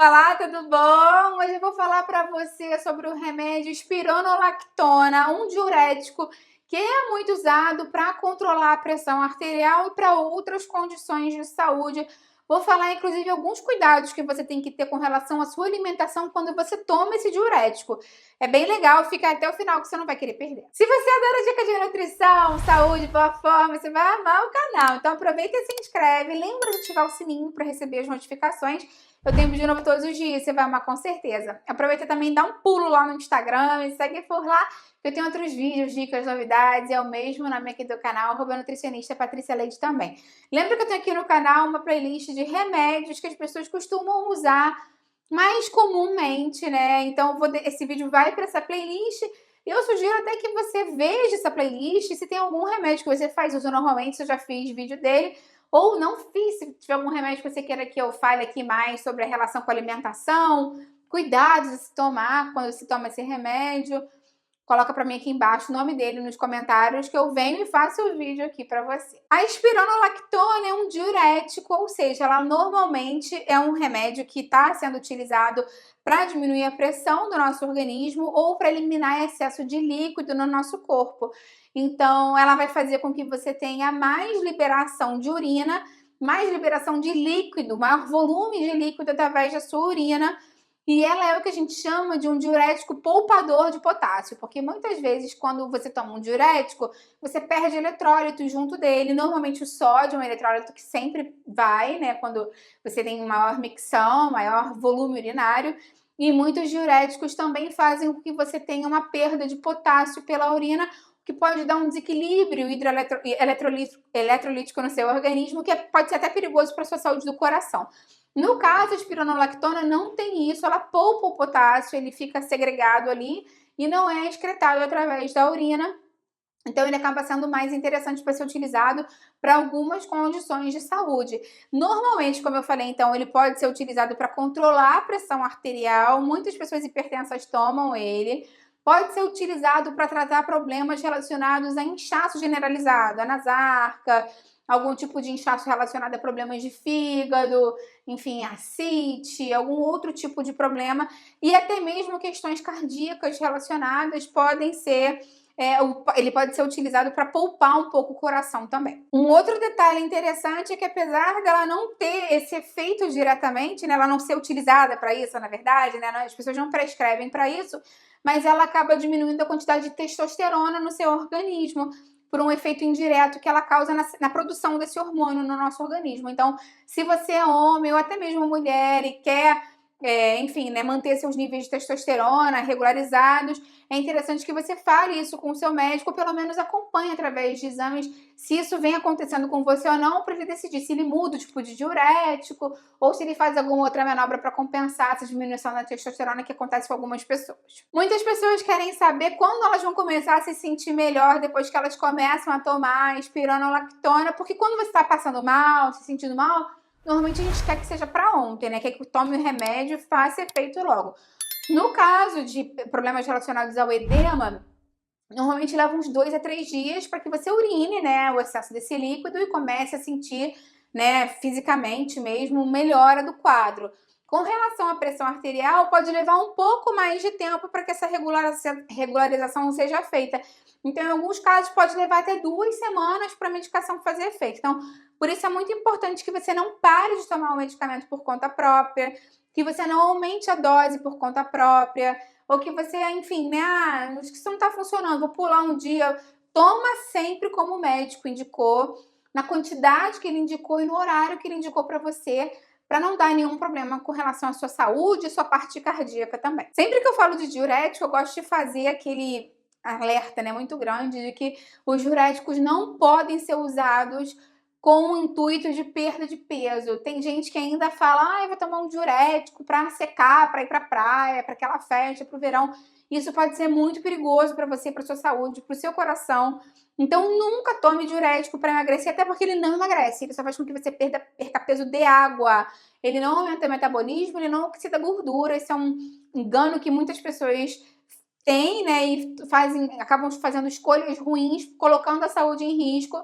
Olá, tudo bom? Hoje eu vou falar para você sobre o remédio espironolactona, um diurético que é muito usado para controlar a pressão arterial e para outras condições de saúde. Vou falar, inclusive, alguns cuidados que você tem que ter com relação à sua alimentação quando você toma esse diurético. É bem legal, fica até o final que você não vai querer perder. Se você adora dicas de nutrição, saúde, boa forma, você vai amar o canal. Então aproveita e se inscreve. Lembra de ativar o sininho para receber as notificações. Eu tenho vídeo novo todos os dias, você vai amar com certeza. Aproveita também, dá um pulo lá no Instagram, me segue por lá, que eu tenho outros vídeos, dicas, novidades, é o mesmo nome aqui do canal, @nutricionista Patrícia Leite também. Lembra que eu tenho aqui no canal uma playlist de remédios que as pessoas costumam usar mais comumente, né? Então esse vídeo vai para essa playlist. Eu sugiro até que você veja essa playlist, se tem algum remédio que você faz uso normalmente, eu já fiz vídeo dele, ou não fiz, se tiver algum remédio que você queira que eu fale aqui mais sobre a relação com a alimentação, cuidados a se tomar quando se toma esse remédio, coloca para mim aqui embaixo o nome dele nos comentários que eu venho e faço o vídeo aqui para você. A espironolactona é um diurético, ou seja, ela normalmente é um remédio que está sendo utilizado para diminuir a pressão do nosso organismo ou para eliminar excesso de líquido no nosso corpo. Então, ela vai fazer com que você tenha mais liberação de urina, mais liberação de líquido, maior volume de líquido através da sua urina. E ela é o que a gente chama de um diurético poupador de potássio, porque muitas vezes quando você toma um diurético, você perde eletrólitos junto dele. Normalmente o sódio é um eletrólito que sempre vai, né, quando você tem maior micção, maior volume urinário. E muitos diuréticos também fazem com que você tenha uma perda de potássio pela urina, que pode dar um desequilíbrio eletrolítico no seu organismo, que pode ser até perigoso para a sua saúde do coração. No caso, a espironolactona não tem isso, ela poupa o potássio, ele fica segregado ali e não é excretado através da urina. Então, ele acaba sendo mais interessante para ser utilizado para algumas condições de saúde. Normalmente, como eu falei, então, ele pode ser utilizado para controlar a pressão arterial. Muitas pessoas hipertensas tomam ele. Pode ser utilizado para tratar problemas relacionados a inchaço generalizado, a nasarca, algum tipo de inchaço relacionado a problemas de fígado, enfim, ascite, algum outro tipo de problema. E até mesmo questões cardíacas relacionadas podem ser ele pode ser utilizado para poupar um pouco o coração também. Um outro detalhe interessante é que apesar dela não ter esse efeito diretamente, né, ela não ser utilizada para isso, na verdade, né, as pessoas não prescrevem para isso, mas ela acaba diminuindo a quantidade de testosterona no seu organismo, por um efeito indireto que ela causa na produção desse hormônio no nosso organismo. Então, se você é homem ou até mesmo mulher e quer enfim, né, manter seus níveis de testosterona regularizados, é interessante que você fale isso com o seu médico, ou pelo menos acompanhe através de exames se isso vem acontecendo com você ou não, para ele decidir se ele muda o tipo de diurético ou se ele faz alguma outra manobra para compensar essa diminuição da testosterona que acontece com algumas pessoas. Muitas pessoas querem saber quando elas vão começar a se sentir melhor depois que elas começam a tomar espironolactona, porque quando você está passando mal, se sentindo mal, normalmente a gente quer que seja para ontem, né? Quer que tome o remédio e faça efeito logo. No caso de problemas relacionados ao edema, normalmente leva uns 2 a 3 dias para que você urine, né, o excesso desse líquido e comece a sentir, né, fisicamente mesmo, melhora do quadro. Com relação à pressão arterial, pode levar um pouco mais de tempo para que essa regularização seja feita. Então, em alguns casos, pode levar até 2 semanas para a medicação fazer efeito. Então, por isso é muito importante que você não pare de tomar o medicamento por conta própria, que você não aumente a dose por conta própria, ou que você, enfim, né, acho que isso não está funcionando, vou pular um dia. Toma sempre como o médico indicou, na quantidade que ele indicou e no horário que ele indicou para você, para não dar nenhum problema com relação à sua saúde e sua parte cardíaca também. Sempre que eu falo de diurético, eu gosto de fazer aquele alerta, né, muito grande de que os diuréticos não podem ser usados com o intuito de perda de peso. Tem gente que ainda fala, eu vou tomar um diurético para secar, para ir para a praia, para aquela festa, para o verão. Isso pode ser muito perigoso para você, para sua saúde, para o seu coração. Então, nunca tome diurético para emagrecer, até porque ele não emagrece. Ele só faz com que você perca peso de água. Ele não aumenta o metabolismo, ele não oxida gordura. Esse é um engano que muitas pessoas têm, né? E acabam fazendo escolhas ruins, colocando a saúde em risco.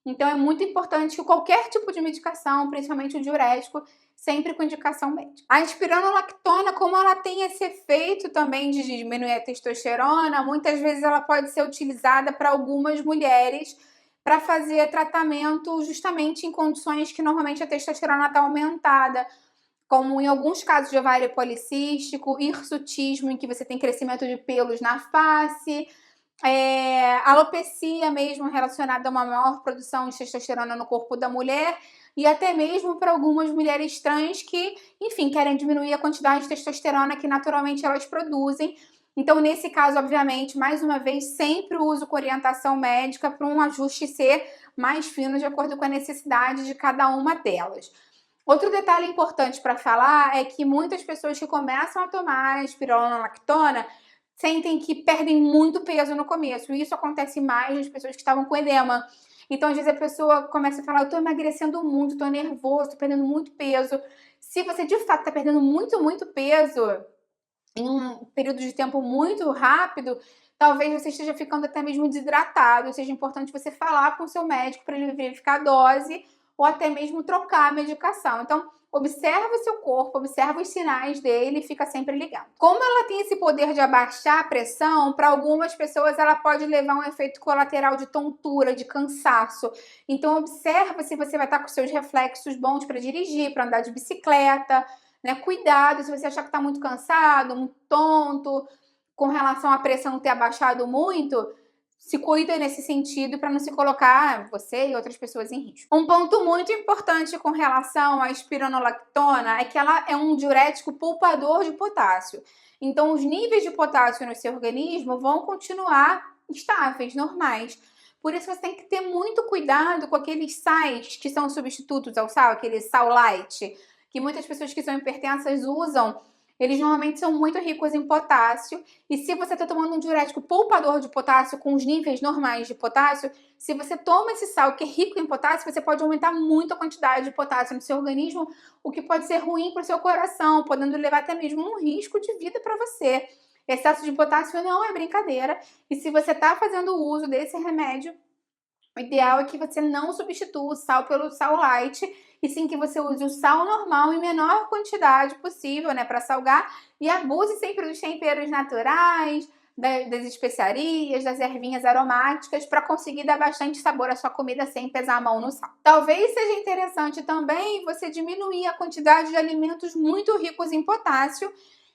Então é muito importante que qualquer tipo de medicação, principalmente o diurético, sempre com indicação médica. A espironolactona, como ela tem esse efeito também de diminuir a testosterona, muitas vezes ela pode ser utilizada para algumas mulheres para fazer tratamento justamente em condições que normalmente a testosterona está aumentada, como em alguns casos de ovário policístico, hirsutismo, em que você tem crescimento de pelos na face, alopecia mesmo relacionada a uma maior produção de testosterona no corpo da mulher, e até mesmo para algumas mulheres trans que, enfim, querem diminuir a quantidade de testosterona que naturalmente elas produzem. Então, nesse caso, obviamente, mais uma vez, sempre uso com orientação médica para um ajuste ser mais fino de acordo com a necessidade de cada uma delas. Outro detalhe importante para falar é que muitas pessoas que começam a tomar espironolactona sentem que perdem muito peso no começo. E isso acontece mais nas pessoas que estavam com edema. Então, às vezes, a pessoa começa a falar: eu tô emagrecendo muito, tô nervoso, tô perdendo muito peso. Se você de fato tá perdendo muito, muito peso em um período de tempo muito rápido, talvez você esteja ficando até mesmo desidratado. Seja importante você falar com o seu médico para ele verificar a dose ou até mesmo trocar a medicação. Então, observa o seu corpo, observa os sinais dele e fica sempre ligado. Como ela tem esse poder de abaixar a pressão, para algumas pessoas ela pode levar um efeito colateral de tontura, de cansaço. Então, observa se você vai estar com seus reflexos bons para dirigir, para andar de bicicleta, né? Cuidado se você achar que está muito cansado, muito tonto, com relação à pressão ter abaixado muito, se cuida nesse sentido para não se colocar você e outras pessoas em risco. Um ponto muito importante com relação à espironolactona é que ela é um diurético poupador de potássio. Então, os níveis de potássio no seu organismo vão continuar estáveis, normais. Por isso, você tem que ter muito cuidado com aqueles sais que são substitutos ao sal, aquele sal light, que muitas pessoas que são hipertensas usam. Eles normalmente são muito ricos em potássio, e se você está tomando um diurético poupador de potássio com os níveis normais de potássio, se você toma esse sal que é rico em potássio, você pode aumentar muito a quantidade de potássio no seu organismo, o que pode ser ruim para o seu coração, podendo levar até mesmo um risco de vida para você. Excesso de potássio não é brincadeira, e se você está fazendo uso desse remédio, o ideal é que você não substitua o sal pelo sal light, e sim que você use o sal normal em menor quantidade possível, né, para salgar, e abuse sempre dos temperos naturais, das especiarias, das ervinhas aromáticas, para conseguir dar bastante sabor à sua comida sem pesar a mão no sal. Talvez seja interessante também você diminuir a quantidade de alimentos muito ricos em potássio,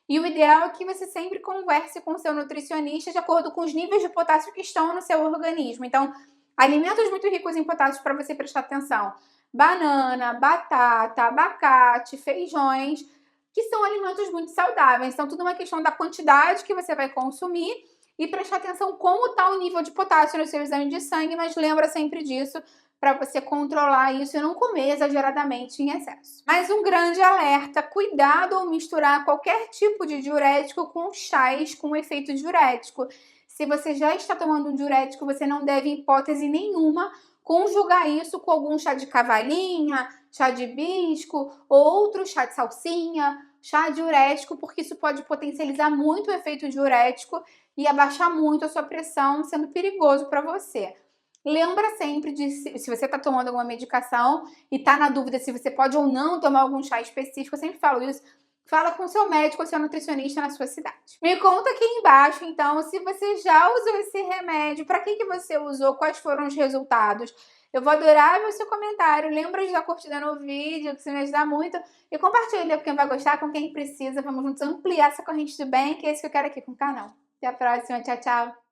e o ideal é que você sempre converse com o seu nutricionista de acordo com os níveis de potássio que estão no seu organismo. Então, alimentos muito ricos em potássio para você prestar atenção: banana, batata, abacate, feijões, que são alimentos muito saudáveis. Então, tudo é uma questão da quantidade que você vai consumir e prestar atenção como está o nível de potássio no seu exame de sangue, mas lembra sempre disso para você controlar isso e não comer exageradamente em excesso. Mas um grande alerta: cuidado ao misturar qualquer tipo de diurético com chás com efeito diurético. Se você já está tomando um diurético, você não deve, em hipótese nenhuma, conjugar isso com algum chá de cavalinha, chá de hibisco, ou outro chá de salsinha, chá diurético, porque isso pode potencializar muito o efeito diurético e abaixar muito a sua pressão, sendo perigoso para você. Lembra sempre de, se você está tomando alguma medicação e está na dúvida se você pode ou não tomar algum chá específico, eu sempre falo isso: fala com seu médico ou seu nutricionista na sua cidade. Me conta aqui embaixo, então, se você já usou esse remédio, para que você usou, quais foram os resultados. Eu vou adorar ver o seu comentário. Lembra de dar curtida no vídeo, que isso me ajuda muito. E compartilha com quem vai gostar, com quem precisa. Vamos juntos ampliar essa corrente do bem, que é isso que eu quero aqui com o canal. Até a próxima. Tchau, tchau.